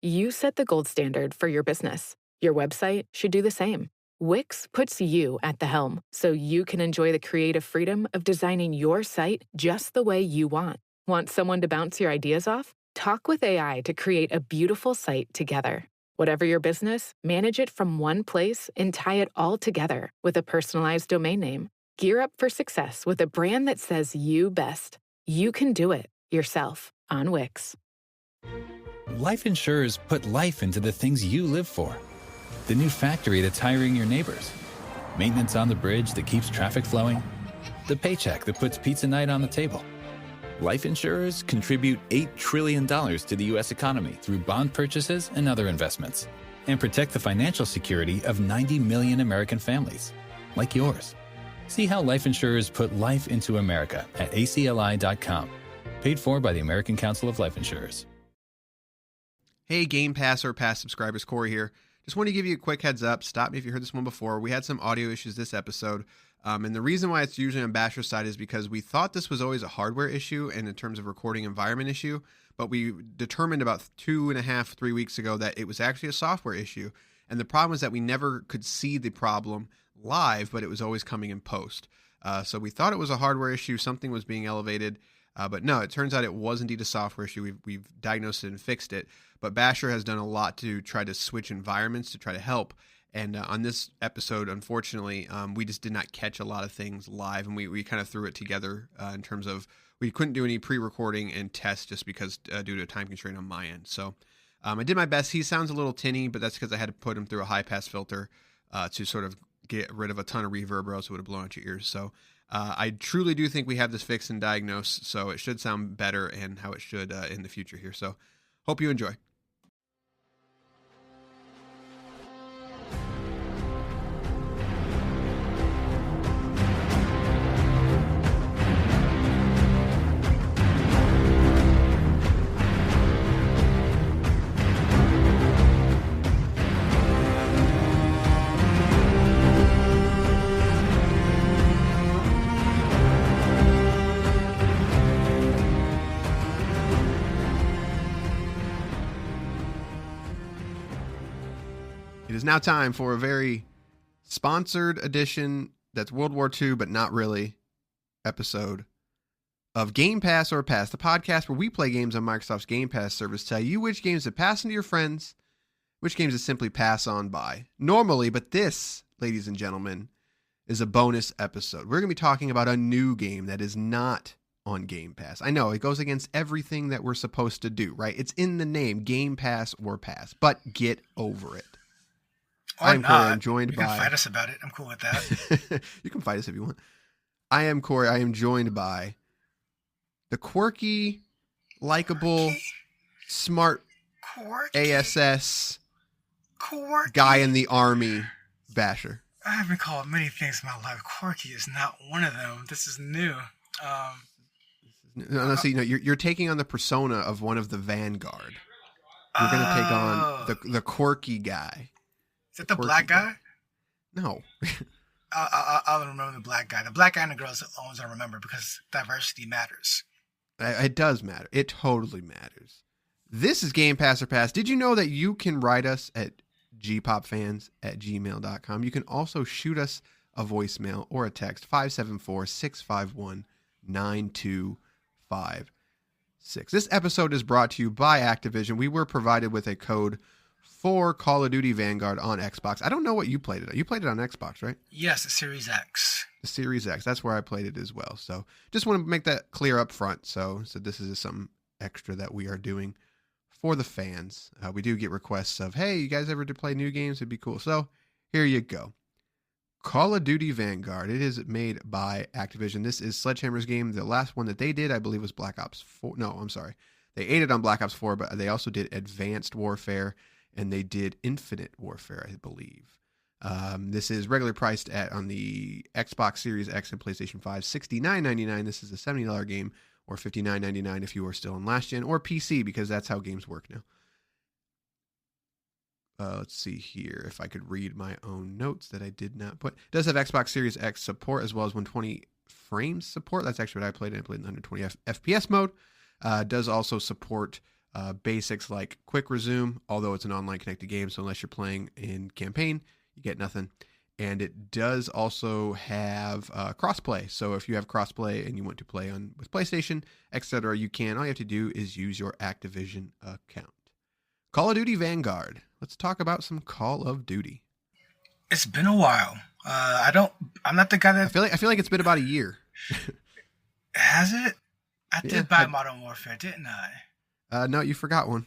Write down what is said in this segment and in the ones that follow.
You set the gold standard for your business. Your website should do the same. Wix puts you at the helm so you can enjoy the creative freedom of designing your site just the way you want. Want someone to bounce your ideas off? Talk with AI to create a beautiful site together. Whatever your business, manage it from one place and tie it all together with a personalized domain name. Gear up for success with a brand that says you best. You can do it yourself on Wix. Life insurers put life into the things you live for. The new factory that's hiring your neighbors. Maintenance on the bridge that keeps traffic flowing. The paycheck that puts pizza night on the table. Life insurers contribute $8 trillion to the U.S. economy through bond purchases and other investments, and protect the financial security of 90 million American families, like yours. See how life insurers put life into America at acli.com. Paid for by the American Council of Life Insurers. Hey, Game Pass or Pass subscribers, Corey here. Just want to give you a quick heads up. Stop me if you heard this one before. We had some audio issues this episode. And the reason why it's usually on Basher's side is because we thought this was always a hardware issue and in terms of recording environment issue, but we determined about 2.5, 3 weeks ago that it was actually a software issue. And the problem was that we never could see the problem live, but it was always coming in post. So we thought it was a hardware issue. Something was being elevated. But no, it turns out it was indeed a software issue. We've diagnosed it and fixed it. But Basher has done a lot to try to switch environments to try to help. And on this episode, unfortunately, we just did not catch a lot of things live. And we kind of threw it together in terms of we couldn't do any pre-recording and tests just because due to a time constraint on my end. So I did my best. He sounds a little tinny, but that's because I had to put him through a high-pass filter to sort of get rid of a ton of reverb or else it would have blown out your ears. So I truly do think we have this fixed and diagnosed, so it should sound better and how it should in the future here. So hope you enjoy. It is now time for a very sponsored edition that's World War II, but not really, episode of Game Pass or Pass, the podcast where we play games on Microsoft's Game Pass service, tell you which games to pass into your friends, which games to simply pass on by. Normally, but this, ladies and gentlemen, is a bonus episode. We're going to be talking about a new game that is not on Game Pass. I know, it goes against everything that we're supposed to do, right? It's in the name, Game Pass or Pass, but get over it. I'm Corey. I'm joined by... You can fight us about it. I'm cool with that. You can fight us if you want. I am Corey. I am joined by the quirky, likable, smart ASS guy in the army, Basher. I have been called many things in my life. Quirky is not one of them. This is new. No, see, you're taking on the persona of one of the Vanguard. You're going to take on the quirky guy. Is that the black guy? No. I'll remember the black guy. The black guy and the girls are the ones I remember because diversity matters. It does matter. It totally matters. This is Game Pass or Pass. Did you know that you can write us at gpopfans@gmail.com? You can also shoot us a voicemail or a text, 574-651-9256. This episode is brought to you by Activision. We were provided with a code for Call of Duty Vanguard on Xbox. I don't know what you played it at. You played it on Xbox, right? Yes, the Series X. The Series X. That's where I played it as well. So just want to make that clear up front. So this is something extra that we are doing for the fans. We do get requests of, hey, you guys ever play new games? It'd be cool. So here you go. Call of Duty Vanguard. It is made by Activision. This is Sledgehammer's game. The last one that they did, I believe, was Black Ops 4. No, I'm sorry. They aided on Black Ops 4, but they also did Advanced Warfare, and they did Infinite Warfare, I believe. This is regularly priced on the Xbox Series X and PlayStation 5, $69.99. This is a $70 game, or $59.99 if you are still on last gen, or PC, because that's how games work now. Let's see here if I could read my own notes that I did not put. It does have Xbox Series X support as well as 120 frames support. That's actually what I played. I played in 120 FPS mode. Does also support basics like quick resume, although it's an online connected game, so unless you're playing in campaign, you get nothing. And it does also have crossplay. So if you have crossplay and you want to play on with PlayStation, etc., you can. All you have to do is use your Activision account. Call of Duty Vanguard. Let's talk about some Call of Duty. It's been a while. I'm not the guy that. I feel like it's been about a year. Has it? I did buy Modern Warfare, didn't I? No, you forgot one.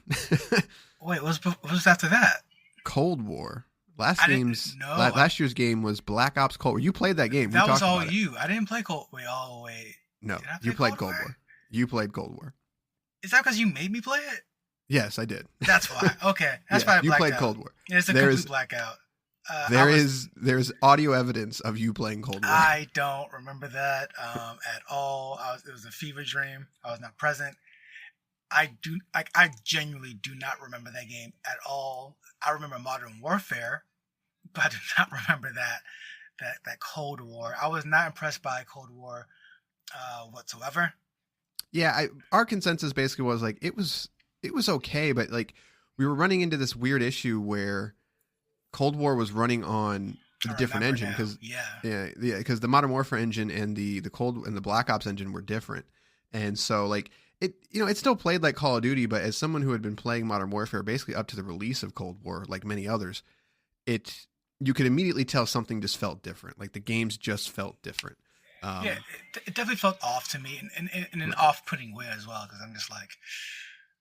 Wait, what was after that? Cold War. Last year's game was Black Ops Cold War. You played that game. That was all you. I didn't play Cold War. Wait. No, you played Cold War. You played Cold War. Is that because you made me play it? Yes, I did. That's why. Okay, that's why I blacked you played out. Cold War. Yeah, it's a complete blackout. There's audio evidence of you playing Cold War. I don't remember that at all. It was a fever dream. I was not present. I genuinely do not remember that game at all. I remember Modern Warfare, but I do not remember that Cold War. I was not impressed by Cold War whatsoever. Yeah, our consensus basically was like it was okay, but like we were running into this weird issue where Cold War was running on a different engine because because the Modern Warfare engine and the Black Ops engine were different, and so like. It still played like Call of Duty, but as someone who had been playing Modern Warfare basically up to the release of Cold War, like many others, you could immediately tell something just felt different. Like the games just felt different. It definitely felt off to me in an off-putting way as well, because I'm just like,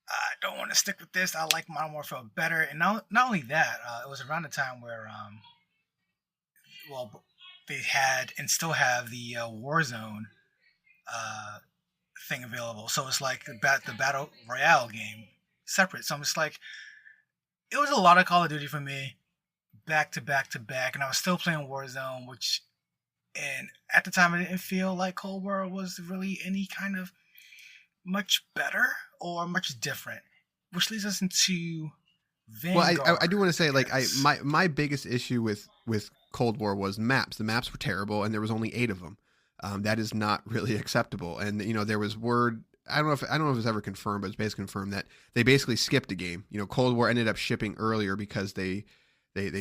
I don't want to stick with this. I like Modern Warfare better. And not only that, it was around the time where, they had and still have the Warzone thing available, so it's like the battle royale game separate. So I'm just like, it was a lot of Call of Duty for me, back to back to back, and I was still playing Warzone, and at the time I didn't feel like Cold War was really any kind of much better or much different, which leads us into Vanguard. Well, I do want to say, like, my biggest issue with Cold War was maps. The maps were terrible, and there was only 8 of them. That is not really acceptable. And there was word. I don't know if it was ever confirmed, but it's basically confirmed that they basically skipped a game. Cold War ended up shipping earlier because they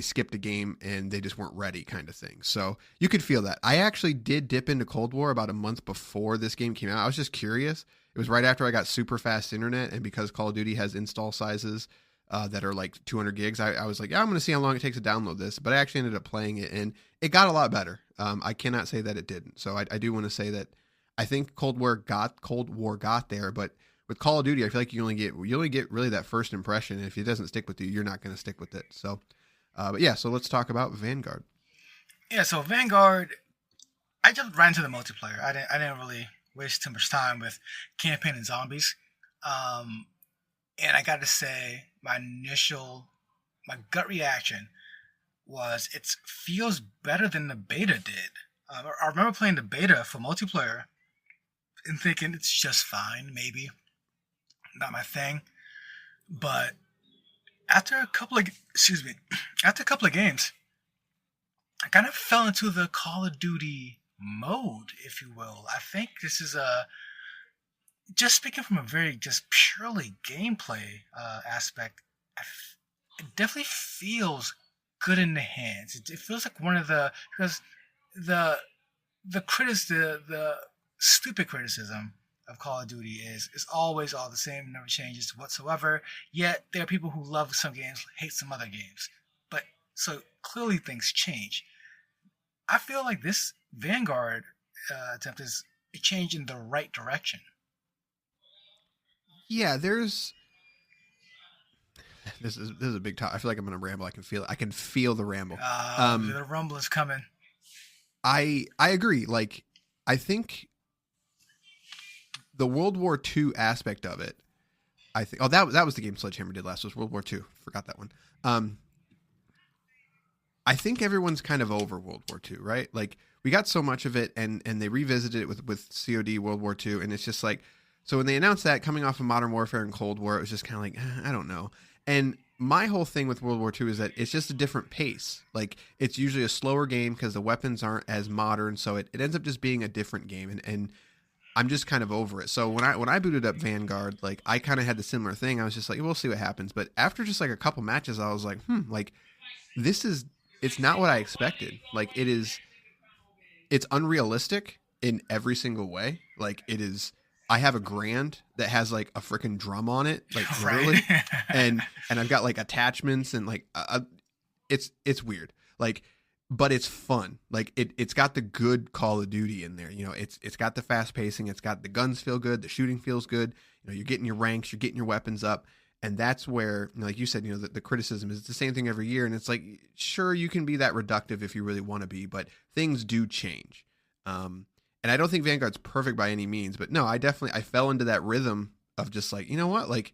skipped a game and they just weren't ready, kind of thing. So you could feel that. I actually did dip into Cold War about a month before this game came out. I was just curious. It was right after I got super fast internet, and because Call of Duty has install sizes that are like 200 gigs, I was like, I'm going to see how long it takes to download this. But I actually ended up playing it, and it got a lot better. I cannot say that it didn't. So I do want to say that I think Cold War got there, but with Call of Duty, I feel like you only get really that first impression. And if it doesn't stick with you, you're not going to stick with it. So, so let's talk about Vanguard. Yeah, so Vanguard, I just ran to the multiplayer. I didn't really waste too much time with campaign and zombies. And I got to say, my gut reaction was it feels better than the beta did. I remember playing the beta for multiplayer and thinking it's just fine, maybe not my thing. But after a couple of games, I kind of fell into the Call of Duty mode, if you will. I think this is just speaking from a very just purely gameplay aspect. It definitely feels good in the hands. It feels like one of because the stupid criticism of Call of Duty is always all the same, never changes whatsoever. Yet there are people who love some games, hate some other games. But so clearly things change. I feel like this Vanguard attempt is a change in the right direction. Yeah, this is a big topic. I feel like I'm going to ramble. I can feel it. I can feel the ramble. The rumble is coming. I agree. Like, I think the World War II aspect of it, that was the game Sledgehammer did last, was World War II. Forgot that one. I think everyone's kind of over World War II, right? Like, we got so much of it, and they revisited it with COD World War II, and it's just like, so when they announced that coming off of Modern Warfare and Cold War, it was just kind of like, I don't know. And my whole thing with World War II is that it's just a different pace. Like, it's usually a slower game because the weapons aren't as modern, so it ends up just being a different game. And I'm just kind of over it. So when I booted up Vanguard, like I kind of had the similar thing. I was just like, we'll see what happens. But after just like a couple matches, I was like, like this is it's not what I expected. Like it's unrealistic in every single way. Like it is. I have a Grand that has like a freaking drum on it, like literally, Right. and I've got like attachments and like it's weird. Like but it's fun. Like it's got the good Call of Duty in there. You know, it's got the fast pacing, it's got the guns feel good, the shooting feels good. You know, you're getting your ranks, you're getting your weapons up. And that's where, you know, like you said, you know, the criticism is it's the same thing every year. And it's like, sure, you can be that reductive if you really want to be, but things do change. And I don't think Vanguard's perfect by any means, but no, I fell into that rhythm of just like, you know what, like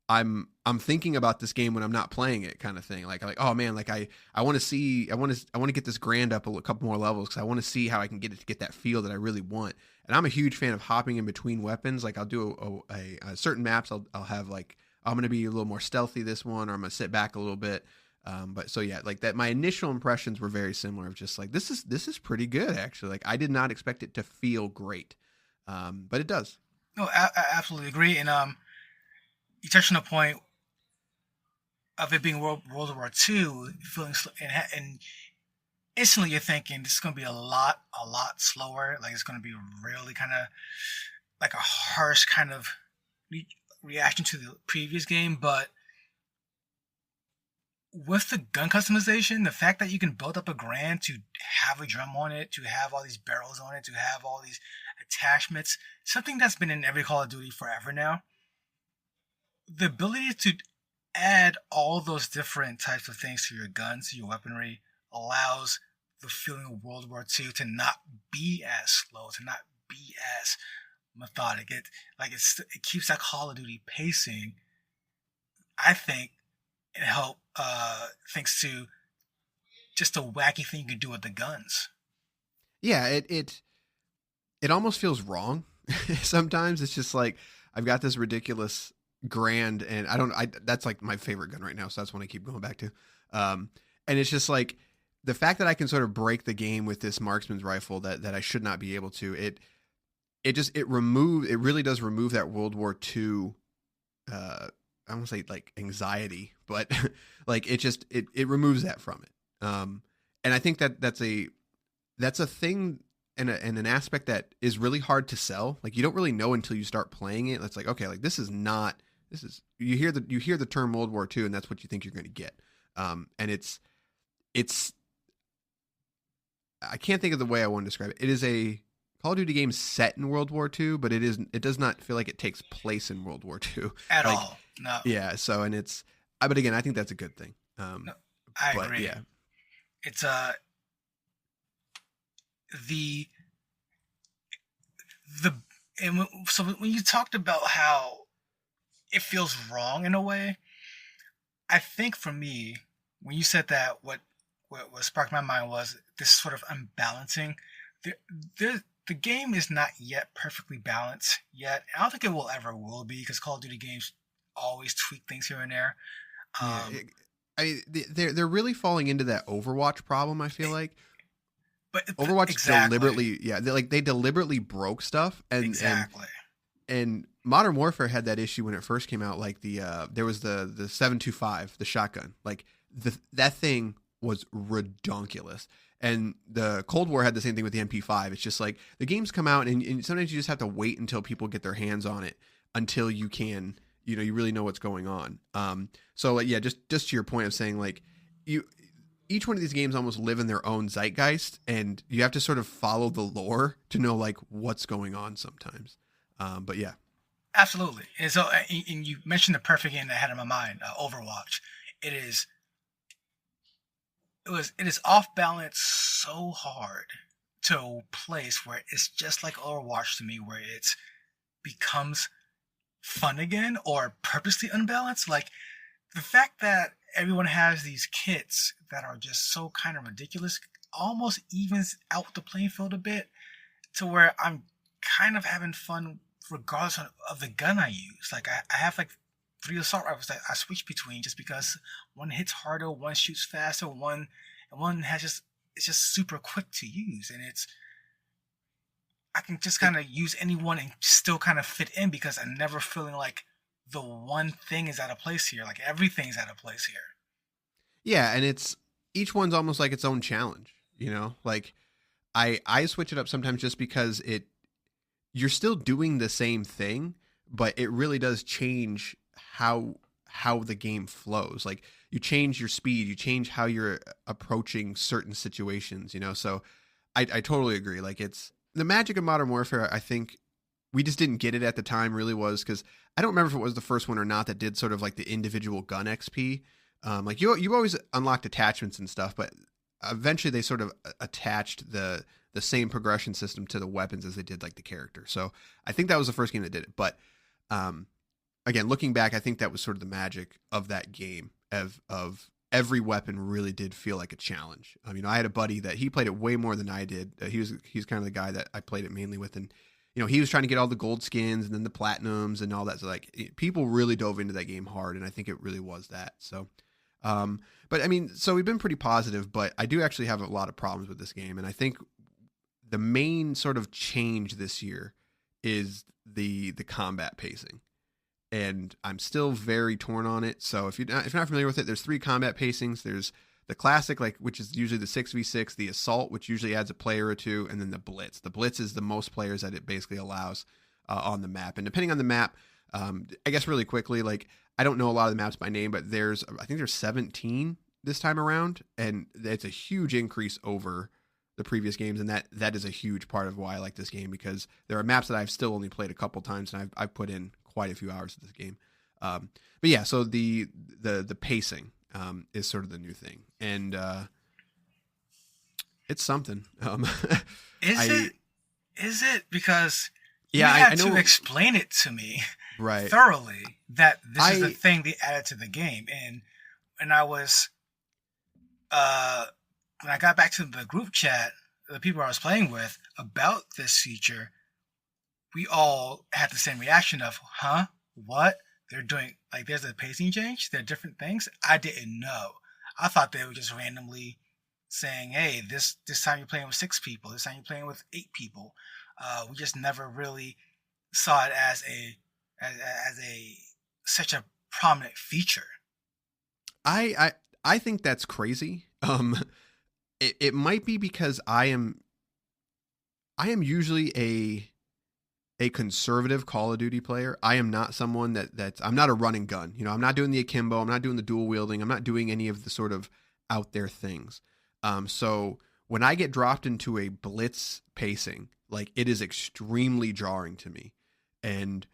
I'm thinking about this game when I'm not playing it, kind of thing. Like oh man, like I want to get this Grand up a couple more levels because I want to see how I can get it to get that feel that I really want. And I'm a huge fan of hopping in between weapons. Like I'll do a certain maps. I'll have like I'm going to be a little more stealthy this one, or I'm going to sit back a little bit. But so yeah, like that, my initial impressions were very similar of just like, this is pretty good actually. Like I did not expect it to feel great. But it does. No, I absolutely agree. And you touched on a point of it being World War II, feeling and instantly you're thinking this is going to be a lot slower. Like it's going to be really kind of like a harsh kind of reaction to the previous game. But with the gun customization, the fact that you can build up a Grand to have a drum on it, to have all these barrels on it, to have all these attachments, something that's been in every Call of Duty forever now. The ability to add all those different types of things to your guns, to your weaponry, allows the feeling of World War II to not be as slow, to not be as methodic. It keeps that Call of Duty pacing. I think it helped thanks to just a wacky thing you can do with the guns. Yeah, it almost feels wrong. Sometimes it's just like I've got this ridiculous Grand, and that's like my favorite gun right now, so that's one I keep going back to. And it's just like the fact that I can sort of break the game with this marksman's rifle that I should not be able to. It really does remove that World War II. I won't say like anxiety, but like it removes that from it. And I think that's a thing and an aspect that is really hard to sell. Like you don't really know until you start playing it. It's like, okay, like this is you hear the term World War II and that's what you think you're going to get. And it's I can't think of the way I want to describe it. It is a Call of Duty game set in World War II, but it does not feel like it takes place in World War II at like, all. No. Yeah. So, and but again, I think that's a good thing. No, I agree. Yeah. It's so when you talked about how it feels wrong in a way, I think for me, when you said that, what sparked my mind was this sort of unbalancing. The game is not yet perfectly balanced yet. I don't think it will be because Call of Duty games always tweak things here and there. They're really falling into that Overwatch problem. I feel like, but Overwatch exactly. deliberately, they deliberately broke stuff, and exactly. And Modern Warfare had that issue when it first came out. Like there was the 7.25, the shotgun. Like that thing was redonkulous. And the Cold War had the same thing with the MP5. It's just like the games come out and sometimes you just have to wait until people get their hands on it until you can, you really know what's going on. So like, yeah, just to your point of saying like each one of these games almost live in their own zeitgeist and you have to sort of follow the lore to know like what's going on sometimes. But yeah. Absolutely. And so, and you mentioned the perfect game that I had in my mind, Overwatch. It is off balance so hard to a place where it's just like Overwatch to me, where it becomes fun again or purposely unbalanced. Like the fact that everyone has these kits that are just so kind of ridiculous almost evens out the playing field a bit to where I'm kind of having fun regardless of the gun I use. Like I have like 3 assault rifles that I switch between just because one hits harder, one shoots faster, one it's just super quick to use, and I can just kind of use anyone and still kind of fit in because I'm never feeling like the one thing is out of place here. Like everything's out of place here. Yeah, and it's each one's almost like its own challenge, you know? Like I switch it up sometimes just because you're still doing the same thing, but it really does change how the game flows. Like you change your speed, you change how you're approaching certain situations, you know? So I totally agree. Like it's the magic of Modern Warfare. I think we just didn't get it at the time really was because I don't remember if it was the first one or not that did sort of like the individual gun XP. Like you always unlocked attachments and stuff, but eventually they sort of attached the same progression system to the weapons as they did like the character. So I think that was the first game that did it. But again, looking back, I think that was sort of the magic of that game of every weapon really did feel like a challenge. You know, I had a buddy that he played it way more than I did. He's kind of the guy that I played it mainly with, and you know, he was trying to get all the gold skins and then the platinums and all that. So like people really dove into that game hard, and I think it really was that. So, but I mean, so we've been pretty positive, but I do actually have a lot of problems with this game, and I think the main sort of change this year is the combat pacing. And I'm still very torn on it. So if you're not familiar with it, there's 3 combat pacings. There's the classic, like which is usually the 6v6, the assault, which usually adds a player or 2, and then the blitz. The blitz is the most players that it basically allows on the map. And depending on the map, I guess really quickly, like I don't know a lot of the maps by name, but I think there's 17 this time around, and it's a huge increase over the previous games, and that is a huge part of why I like this game, because there are maps that I've still only played a couple times, and I've put in quite a few hours of this game. But yeah, so the pacing is sort of the new thing, and it's something. Is it because yeah, you had I know to explain it to me right thoroughly that this is the thing they added to the game, and I was when I got back to the group chat, the people I was playing with about this feature, we all had the same reaction of, huh? What? They're doing, like, there's a pacing change? There are different things? I didn't know. I thought they were just randomly saying, hey, this time you're playing with 6 people, this time you're playing with 8 people. We just never really saw it as such a prominent feature. I think that's crazy. It might be because I am usually a conservative Call of Duty player. I am not someone I'm not a run and gun. You know, I'm not doing the akimbo. I'm not doing the dual wielding. I'm not doing any of the sort of out there things. So when I get dropped into a blitz pacing, like it is extremely jarring to me. And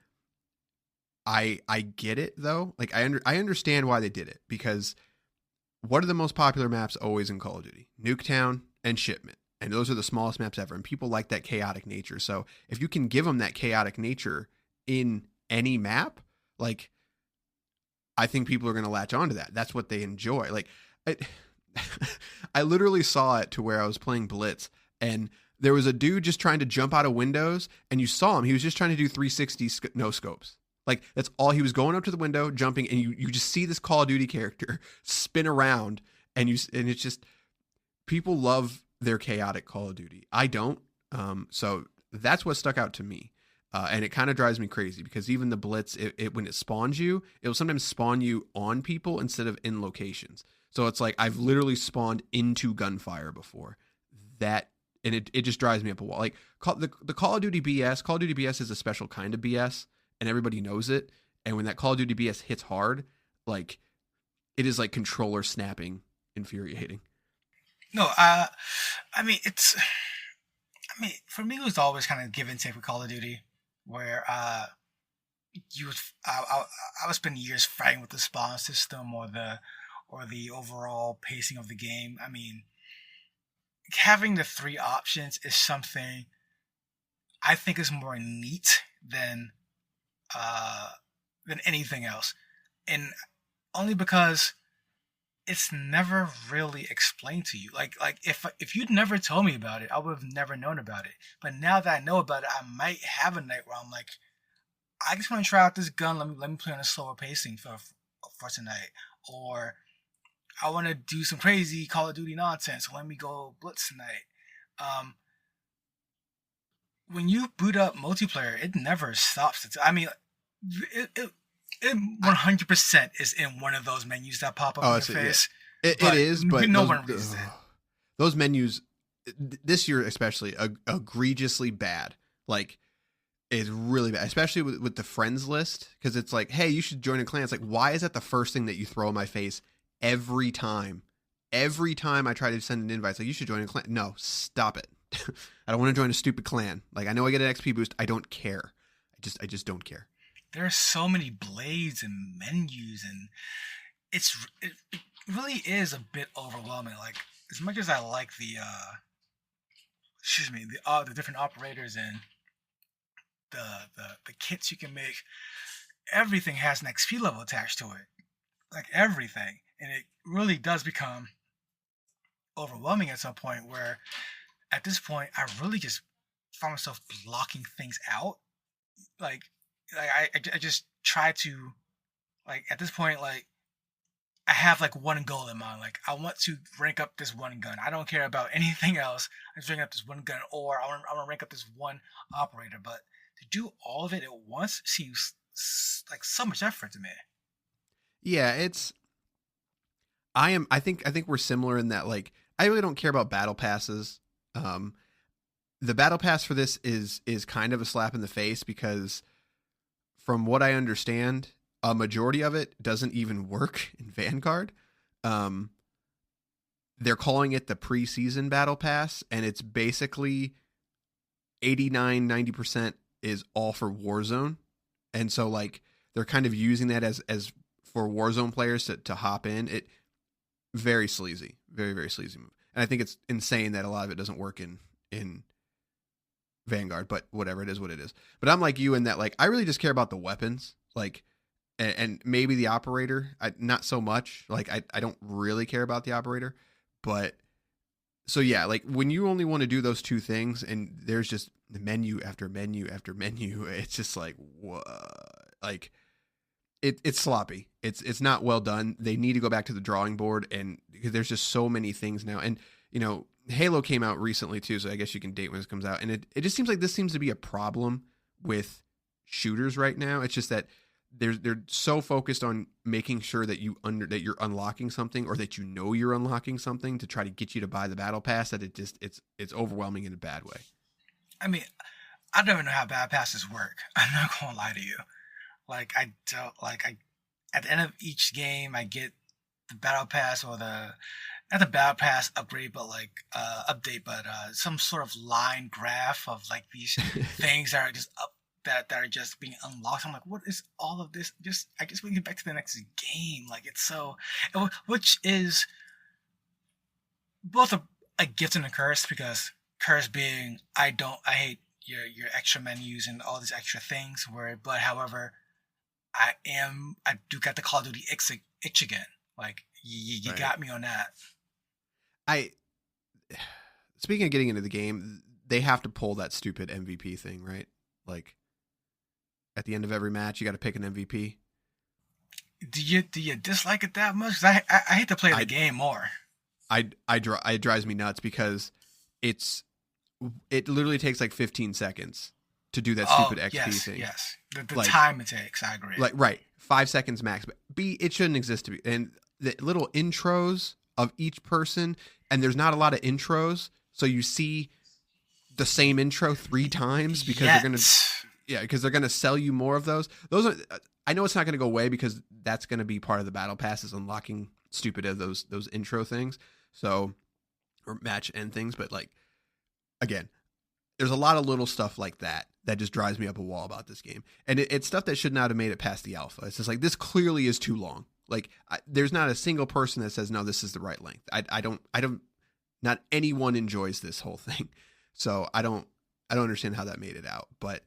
I get it though. Like I understand why they did it, because what are the most popular maps always in Call of Duty? Nuketown and Shipment. And those are the smallest maps ever. And people like that chaotic nature. So if you can give them that chaotic nature in any map, like I think people are going to latch onto that. That's what they enjoy. Like I literally saw it to where I was playing Blitz, and there was a dude just trying to jump out of windows, and you saw him. He was just trying to do 360 no scopes. Like that's all. He was going up to the window, jumping, and you just see this Call of Duty character spin around, and it's just, people love their chaotic Call of Duty. I don't. So that's what stuck out to me. And it kind of drives me crazy, because even the Blitz, when it spawns you, it will sometimes spawn you on people instead of in locations. So it's like, I've literally spawned into gunfire before that. And it just drives me up a wall. Like the Call of Duty BS is a special kind of BS, and everybody knows it. And when that Call of Duty BS hits hard, like it is like controller snapping, infuriating. No, for me, it was always kind of give and take with Call of Duty, where I would spend years fighting with the spawn system or the overall pacing of the game. I mean, having the 3 options is something I think is more neat than anything else, and only because it's never really explained to you. Like if you'd never told me about it, I would have never known about it. But now that I know about it, I might have a night where I'm like, I just want to try out this gun. Let me play on a slower pacing for tonight, or I want to do some crazy Call of Duty nonsense. So let me go blitz tonight. when you boot up multiplayer, it never stops. I mean, it 100% is in one of those menus that pop up in your face. Yeah. It is, but no one reads it. Those menus this year especially egregiously bad. Like, it's really bad, especially with the friends list, because it's like, hey, you should join a clan. It's like, why is that the first thing that you throw in my face every time? Every time I try to send an invite, it's like, you should join a clan. No, stop it. I don't want to join a stupid clan. Like, I know I get an XP boost. I don't care. I just don't care. There are so many blades and menus, and it really is a bit overwhelming. Like, as much as I like the different operators and the kits you can make, everything has an XP level attached to it. Like, everything. And it really does become overwhelming at some point, where at this point I really just find myself blocking things out. Like I just try to, like, at this point, like, I have like one goal in mind. Like, I want to rank up this one gun. I don't care about anything else. I'm just ranking up this one gun, or I want to rank up this one operator. But to do all of it at once seems like so much effort to me. Yeah, I think we're similar in that, like, I really don't care about battle passes. The battle pass for this is kind of a slap in the face, because from what I understand, a majority of it doesn't even work in Vanguard. They're calling it the preseason battle pass, and it's basically 89-90% is all for Warzone. And so, like, they're kind of using that as for Warzone players to hop in. It very sleazy, very, very sleazy move. And I think it's insane that a lot of it doesn't work in Vanguard, but whatever, it is what it is. But I'm like you in that, like, I really just care about the weapons, like, and maybe the operator, not so much. Like, I don't really care about the operator, but so yeah, like, when you only want to do those two things and there's just the menu after menu after menu, it's just like, what? Like, it's sloppy. It's not well done. They need to go back to the drawing board, and because there's just so many things now. And, you know, Halo came out recently too, so I guess you can date when it comes out. And it just seems like this seems to be a problem with shooters right now. It's just that they're so focused on making sure that that you're unlocking something, or that you know you're unlocking something, to try to get you to buy the battle pass, that it's overwhelming in a bad way. I mean, I don't even know how battle passes work. I'm not gonna lie to you. Like, I don't, like, at the end of each game, I get the battle pass, or not the battle pass upgrade, but like update, but some sort of line graph of like these things that are just up, that are just being unlocked. I'm like, what is all of this? I guess we can get back to the next game. Like, it's so, which is both a gift and a curse, because curse being, I hate your extra menus and all these extra things, but however, I do got the Call of Duty itch again. Like, you Right. got me on that. Speaking of getting into the game, they have to pull that stupid MVP thing, right? Like, at the end of every match, you got to pick an MVP. Do you dislike it that much? 'Cause I hate to play the game more. It drives me nuts, because it literally takes like 15 seconds to do that stupid XP thing. Yes, the Like, time it takes. I agree. Like, right, 5 seconds max. But it shouldn't exist to be. And the little intros of each person, and there's not a lot of intros, so you see the same intro 3 times, because they're gonna sell you more of those. I know it's not gonna go away, because that's gonna be part of the battle pass, is unlocking stupid of those intro things. So, or match end things. But, like, again, there's a lot of little stuff like that just drives me up a wall about this game. And it's stuff that should not have made it past the alpha. It's just like, this clearly is too long. Like, there's not a single person that says, no, this is the right length. I don't, not anyone enjoys this whole thing. So I don't understand how that made it out. But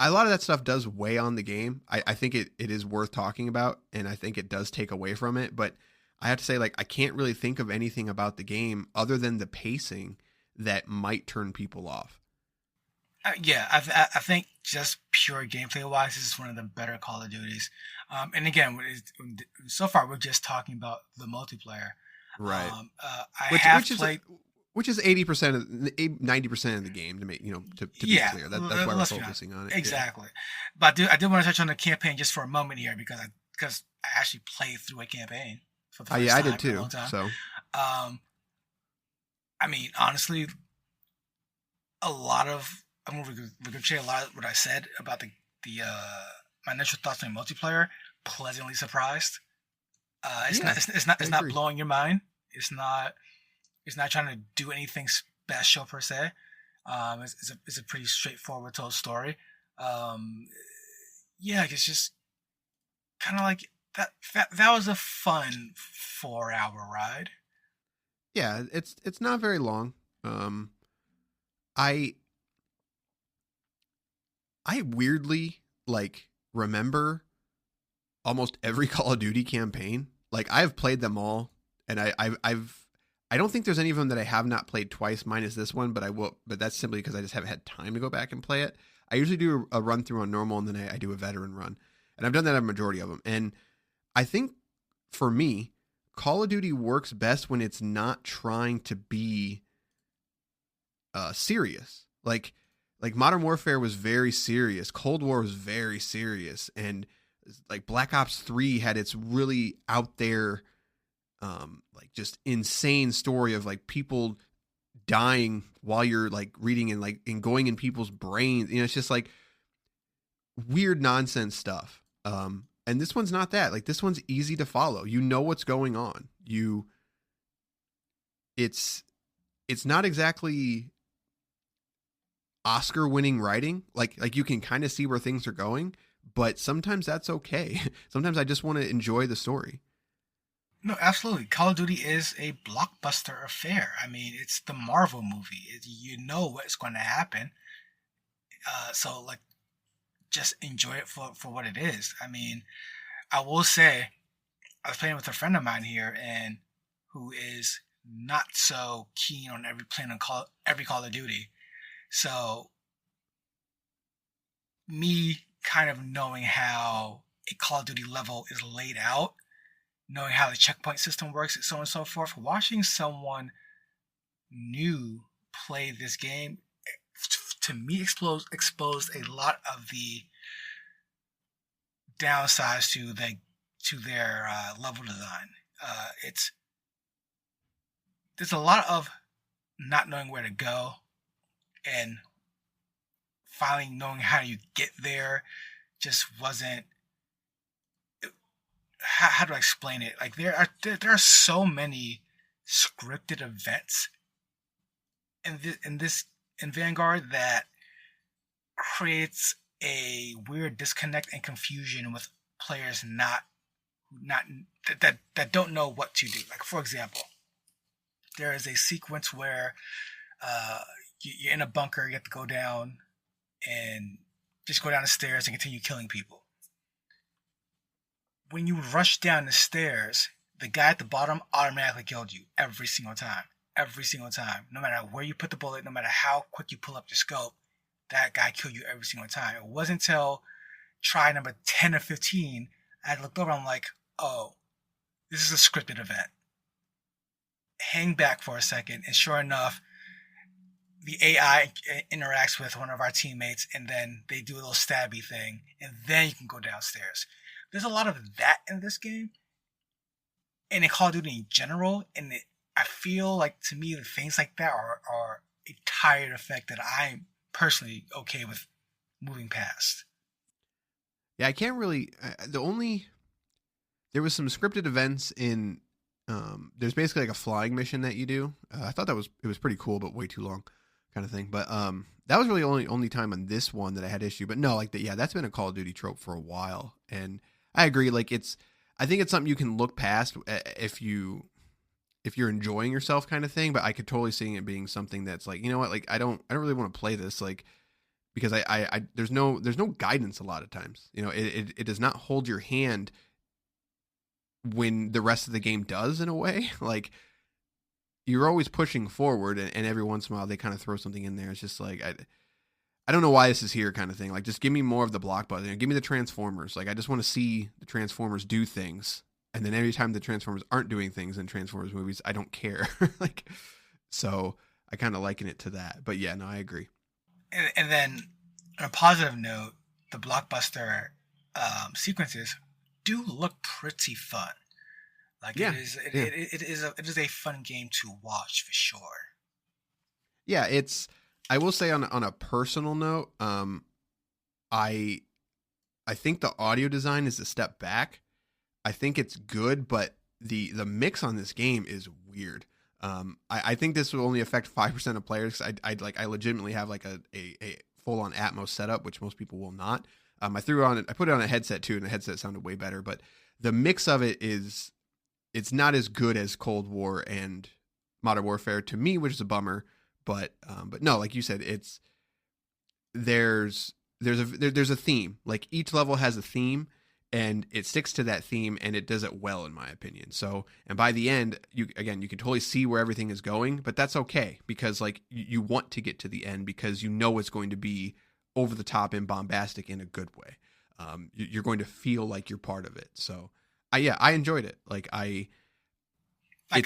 a lot of that stuff does weigh on the game. I think it is worth talking about, and I think it does take away from it. But I have to say, like, I can't really think of anything about the game other than the pacing that might turn people off. I think just pure gameplay wise, this is one of the better Call of Duties. And again, so far we're just talking about the multiplayer. Right. I have which played. which is 80% of 90% of the game to make to be clear. That's why we're focusing on it. Exactly. Yeah. But I did want to touch on the campaign just for a moment here because I actually played through a campaign for the first time. I did too. So, I mean, honestly, we're gonna share a lot of what I said about the my initial thoughts on multiplayer. Pleasantly surprised. It's not blowing your mind. It's not trying to do anything special per se. It's a pretty straightforward told story. It's just kind of like that was a fun 4-hour ride. Yeah, it's not very long. I weirdly remember almost every Call of Duty campaign. Like I've played them all, and I don't think there's any of them that I have not played twice, minus this one. But I will. But that's simply because I just haven't had time to go back and play it. I usually do a run through on normal, and then I do a veteran run, and I've done that on a majority of them. And I think for me, Call of Duty works best when it's not trying to be serious. Like Modern Warfare was very serious. Cold War was very serious, and like Black Ops 3 had its really out there, just insane story of people dying while you're reading and going in people's brains. It's just weird nonsense stuff. And this one's not that. This one's easy to follow. You know what's going on. It's not exactly Oscar-winning writing. Like you can kind of see where things are going, but sometimes that's okay. Sometimes I just want to enjoy the story. No, absolutely. Call of Duty is a blockbuster affair. I mean, it's the Marvel movie. You know what's going to happen. So just enjoy it for what it is. I mean, I will say, I was playing with a friend of mine here, and who is not so keen on every Call of Duty. So, me kind of knowing how a Call of Duty level is laid out, knowing how the checkpoint system works, and so on and so forth, watching someone new play this game, to me, exposed a lot of the downsides to their level design. There's a lot of not knowing where to go, and finally knowing how you get there just wasn't. How do I explain it? There are so many scripted events in Vanguard that creates a weird disconnect and confusion with players that don't know what to do. For example, there is a sequence where you're in a bunker, you have to go down and just go down the stairs and continue killing people. When you rush down the stairs, the guy at the bottom automatically killed you every single time. Every single time. No matter where you put the bullet, no matter how quick you pull up your scope, that guy killed you every single time. It wasn't until try number 10 or 15, I looked over and I'm like, oh, this is a scripted event. Hang back for a second, and sure enough, the AI interacts with one of our teammates, and then they do a little stabby thing, and then you can go downstairs. There's a lot of that in this game, and in Call of Duty in general, and I feel like, to me, things like that are a tired effect that I'm personally okay with moving past. Yeah, I can't really. There was some scripted events in. There's basically a flying mission that you do. I thought it was pretty cool, but way too long, kind of thing. But that was really only time on this one that I had issue. But no, that's been a Call of Duty trope for a while, and I agree. I think it's something you can look past if you're enjoying yourself, kind of thing. But I could totally see it being something that's I don't really want to play this, because I there's no guidance a lot of times. It does not hold your hand when the rest of the game does, in a way. You're always pushing forward, and every once in a while they kind of throw something in there. It's just I don't know why this is here, kind of thing. Just give me more of the blockbuster. Give me the Transformers. I just want to see the Transformers do things. And then every time the Transformers aren't doing things in Transformers movies, I don't care. So I kind of liken it to that. But yeah, no, I agree. And then on a positive note, the blockbuster sequences do look pretty fun. Like Yeah, it is a fun game to watch for sure. yeah. I will say on a personal note, I think the audio design is a step back. I think it's good, but the mix on this game is weird. I think this will only affect 5% of players. I legitimately have like a full on Atmos setup, which most people will not. I put it on a headset too, and the headset sounded way better. But the mix of it's not as good as Cold War and Modern Warfare to me, which is a bummer. But no, like you said, there's a theme. Like each level has a theme, and it sticks to that theme, and it does it well, in my opinion. So, and by the end, you can totally see where everything is going, but that's okay because like you want to get to the end because you know it's going to be over the top and bombastic in a good way. You're going to feel like you're part of it. So, I enjoyed it. It's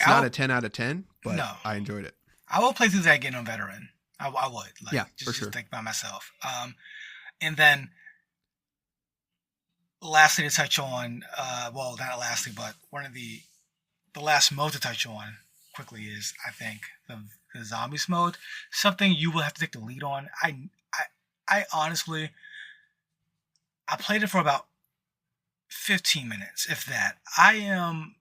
not a 10 out of 10, but no, I enjoyed it. I will play through that again on veteran. I would. For sure. Just think by myself. And then lastly to touch on, well, not lastly, but one of the last mode to touch on quickly is, I think, the zombies mode. Something you will have to take the lead on. I honestly, I played it for about 15 minutes, if that. I'm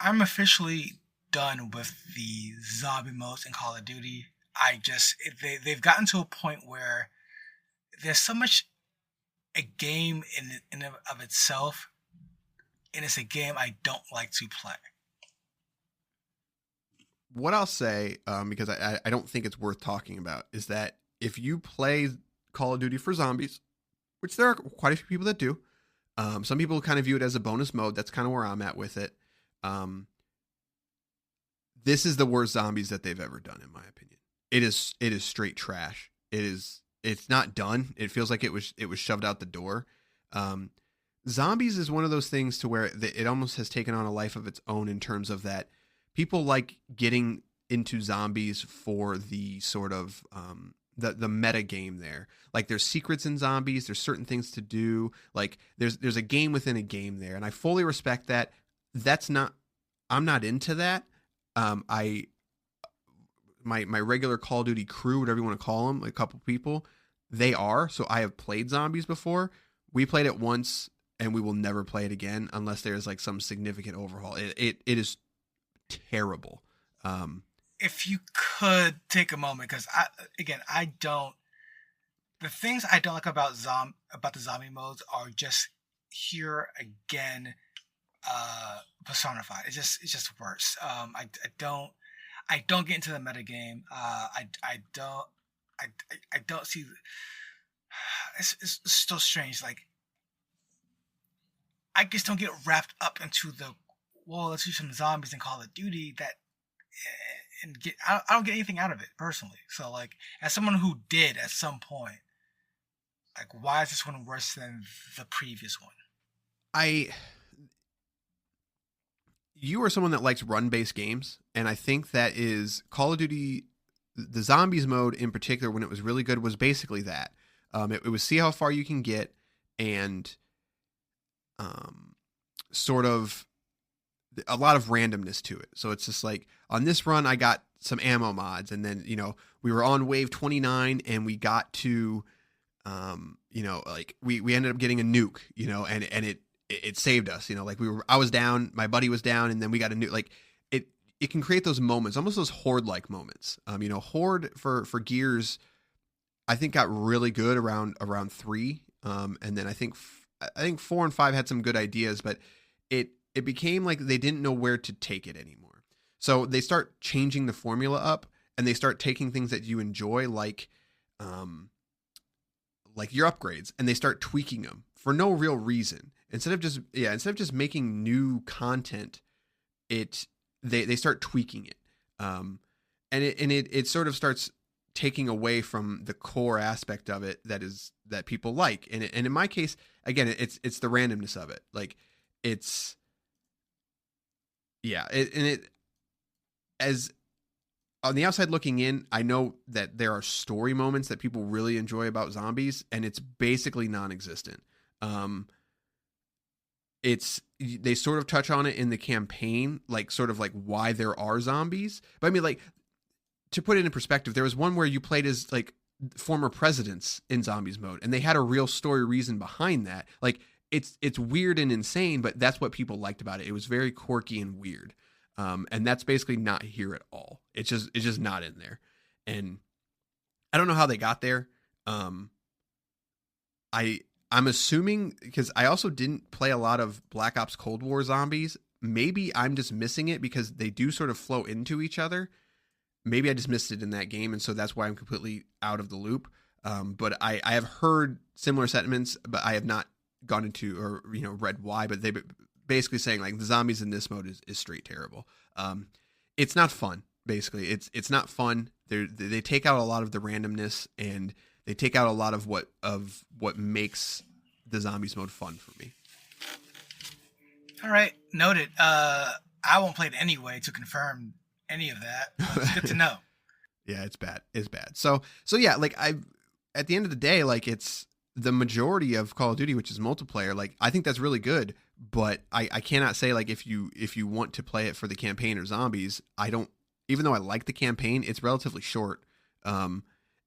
officially done with the zombie modes in Call of Duty. They've gotten to a point where there's so much a game in of itself, and it's a game I don't like to play. What I'll say, because I don't think it's worth talking about, is that if you play Call of Duty for zombies, which there are quite a few people that do, some people kind of view it as a bonus mode. That's kind of where I'm at with it. This is the worst zombies that they've ever done, in my opinion. It is straight trash. It's not done. It feels like it was shoved out the door. Zombies is one of those things to where it almost has taken on a life of its own in terms of that people like getting into zombies for the sort of the meta game there. Like there's secrets in zombies. There's certain things to do. Like there's a game within a game there, and I fully respect that. I'm not into that. My regular Call of Duty crew, whatever you want to call them, a couple people, they are. So I have played zombies before. We played it once, and we will never play it again unless there's like some significant overhaul. It is terrible. If you could take a moment, because I don't. The things I don't like about the zombie modes are just here again, personified. It's just worse. I don't get into the meta game. I don't see. It's so strange. Like I just don't get wrapped up into let's do some zombies in Call of Duty I don't get anything out of it personally. So like, as someone who did at some point, like, why is this one worse than the previous one? You are someone that likes run-based games, and I think that is Call of Duty. The zombies mode in particular, when it was really good, was basically that. It was see how far you can get, and sort of a lot of randomness to it. So it's just like, on this run, I got some ammo mods, and then, we were on wave 29, and we got to, like we ended up getting a nuke, and it saved us, like I was down, my buddy was down, and then we got a nuke. Like it can create those moments, almost those Horde-like moments. Horde for Gears, I think got really good around 3. And then I think 4 and 5 had some good ideas, but it became like they didn't know where to take it anymore. So they start changing the formula up, and they start taking things that you enjoy, like your upgrades, and they start tweaking them for no real reason. Instead of just making new content, they start tweaking it. And it sort of starts taking away from the core aspect of it that people like. And in my case, again, it's the randomness of it. Like as on the outside looking in, I know that there are story moments that people really enjoy about zombies, and it's basically non-existent. They sort of touch on it in the campaign, like sort of like why there are zombies. But I mean, like, to put it in perspective, there was one where you played as like former presidents in zombies mode, and they had a real story reason behind that. Like, it's weird and insane, but that's what people liked about it. It was very quirky and weird. And that's basically not here at all. It's just not in there. And I don't know how they got there. I'm assuming, because I also didn't play a lot of Black Ops Cold War zombies. Maybe I'm just missing it because they do sort of flow into each other. Maybe I just missed it in that game, and so that's why I'm completely out of the loop. But I have heard similar sentiments, but I have not gone into or read why. But they basically saying like the zombies in this mode is straight terrible. It's not fun. Basically, it's not fun. They take out a lot of the randomness, and they take out a lot of what makes the zombies mode fun for me. All right, noted. I won't play it anyway to confirm any of that. It's good to know. Yeah, it's bad. It's bad. So yeah, like at the end of the day, like it's the majority of Call of Duty, which is multiplayer. Like I think that's really good, but I cannot say like if you want to play it for the campaign or zombies, I don't. Even though I like the campaign, it's relatively short. And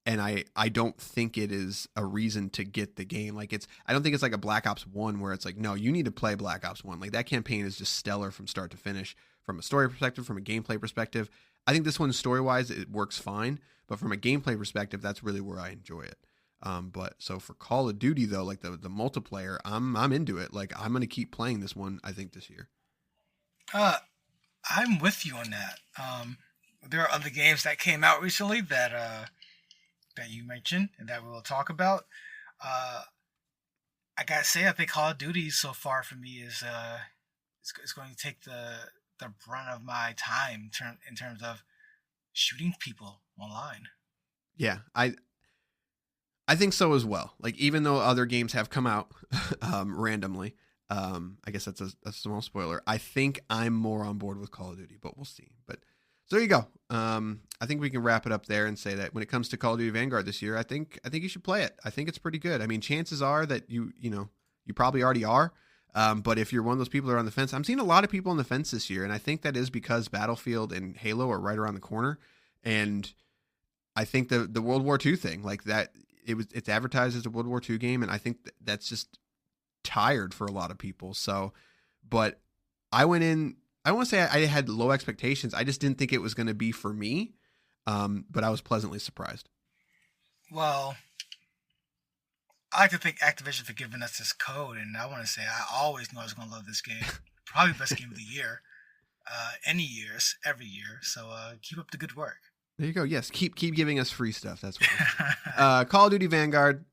I don't think it is a reason to get the game. Like I don't think it's like a Black Ops 1 where it's like, no, you need to play Black Ops 1. Like that campaign is just stellar from start to finish, from a story perspective, from a gameplay perspective. I think this one story-wise, it works fine, but from a gameplay perspective, that's really where I enjoy it. But so for Call of Duty though, like the multiplayer, I'm into it. Like I'm going to keep playing this one, I think, this year. I'm with you on that. There are other games that came out recently that you mentioned and that we will talk about. I gotta say, I think Call of Duty so far for me is going to take the brunt of my time in terms of shooting people online. Yeah, I think so as well. Like even though other games have come out randomly, I guess that's a small spoiler. I think I'm more on board with Call of Duty, but we'll see. But so there you go. I think we can wrap it up there and say that when it comes to Call of Duty Vanguard this year, I think you should play it. I think it's pretty good. I mean, chances are that you probably already are. But if you're one of those people that are on the fence, I'm seeing a lot of people on the fence this year, and I think that is because Battlefield and Halo are right around the corner. And I think the World War II thing, like that, it's advertised as a World War II game, and I think that's just tired for a lot of people. So, but I went in. I don't want to say I had low expectations. I just didn't think it was going to be for me. But I was pleasantly surprised. Well, I like to thank Activision for giving us this code, and I want to say I always knew I was going to love this game. Probably the best game of the year, any years, every year. So keep up the good work. There you go. Yes, keep giving us free stuff. That's what. Call of Duty Vanguard,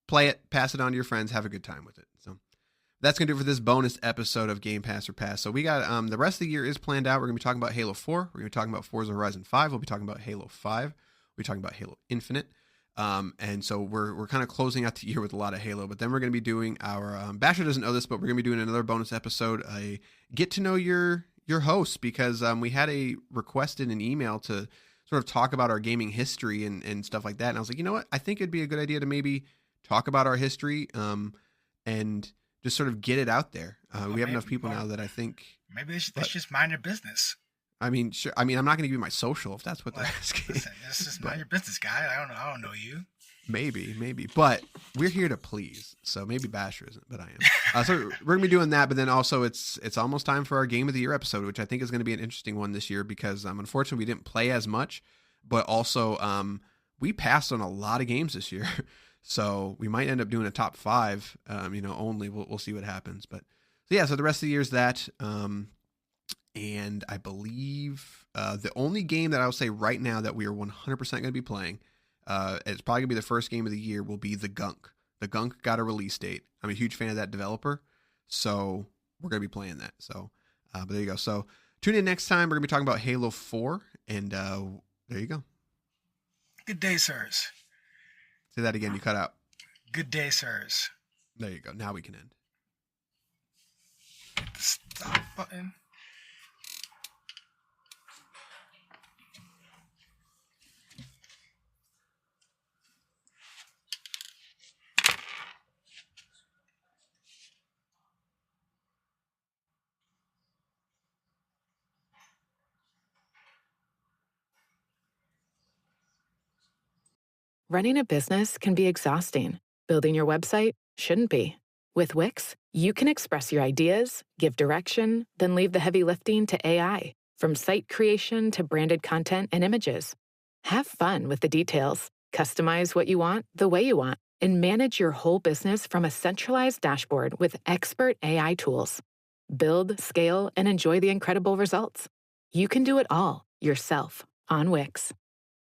play it, pass it on to your friends, have a good time with it. So that's going to do it for this bonus episode of Game Pass or Pass. So we got the rest of the year is planned out. We're going to be talking about Halo 4. We're going to be talking about Forza Horizon 5. We'll be talking about Halo 5. We'll be talking about Halo Infinite. And so we're kind of closing out the year with a lot of Halo. But then we're going to be doing our Basher doesn't know this, but we're going to be doing another bonus episode, a get to know your host, because we had a request in an email to sort of talk about our gaming history and stuff like that. And I was like, you know what? I think it'd be a good idea to maybe talk about our history and just sort of get it out there. We have enough people now that I think maybe they should just mind their business. I mean, sure. I mean, I'm not going to give you my social if that's what they're asking. Listen, it's just mind your business, guy. I don't know you. Maybe, but we're here to please. So maybe Basher isn't, but I am. So we're going to be doing that, but then also it's almost time for our Game of the Year episode, which I think is going to be an interesting one this year because unfortunately we didn't play as much, but also we passed on a lot of games this year. So we might end up doing a top 5, only. We'll see what happens. But so yeah, so the rest of the year is that. And I believe the only game that I would say right now that we are 100% going to be playing, it's probably going to be the first game of the year, will be The Gunk. The Gunk got a release date. I'm a huge fan of that developer, so we're going to be playing that. So, but there you go. So tune in next time. We're going to be talking about Halo 4, and there you go. Good day, sirs. Say that again. You cut out. Good day, sirs. There you go. Now we can end. Hit the stop button. Running a business can be exhausting. Building your website shouldn't be. With Wix, you can express your ideas, give direction, then leave the heavy lifting to AI, from site creation to branded content and images. Have fun with the details. Customize what you want the way you want, and manage your whole business from a centralized dashboard with expert AI tools. Build, scale, and enjoy the incredible results. You can do it all yourself on Wix.